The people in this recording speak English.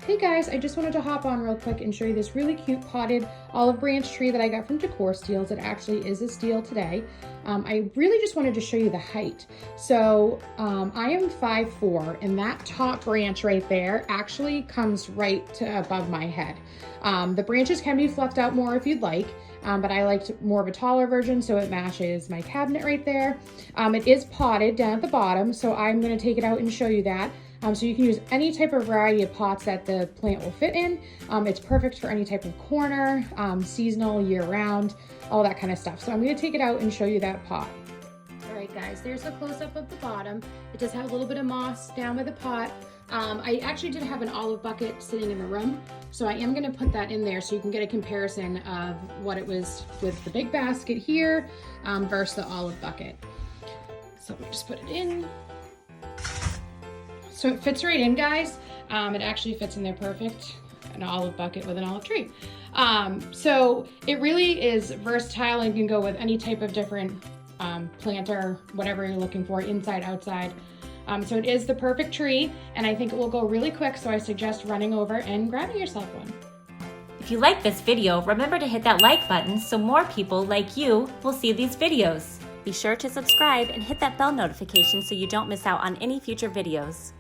Hey guys, I just wanted to hop on real quick and show you this really cute potted olive branch tree that I got from Decor Steals. It actually is a steal today. I really just wanted to show you the height. So I am 5'4", and that top branch right there actually comes right to above my head. The branches can be fluffed out more if you'd like, but I liked more of a taller version so it matches my cabinet right there. It is potted down at the bottom, so I'm gonna take it out and show you that. So you can use any type of variety of pots that the plant will fit in. It's perfect for any type of corner, seasonal, year-round, all that kind of stuff. So I'm going to take it out and show you that pot. All right, guys, there's a close-up of the bottom. It does have a little bit of moss down by the pot. I actually did have an olive bucket sitting in the room, so I am going to put that in there so you can get a comparison of what it was with the big basket here versus the olive bucket. So we'll just put it in. So it fits right in, guys. It actually fits in there perfect, an olive bucket with an olive tree. So it really is versatile and can go with any type of different planter, whatever you're looking for, inside, outside. So it is the perfect tree, and I think it will go really quick, so I suggest running over and grabbing yourself one. If you like this video, remember to hit that like button so more people like you will see these videos. Be sure to subscribe and hit that bell notification so you don't miss out on any future videos.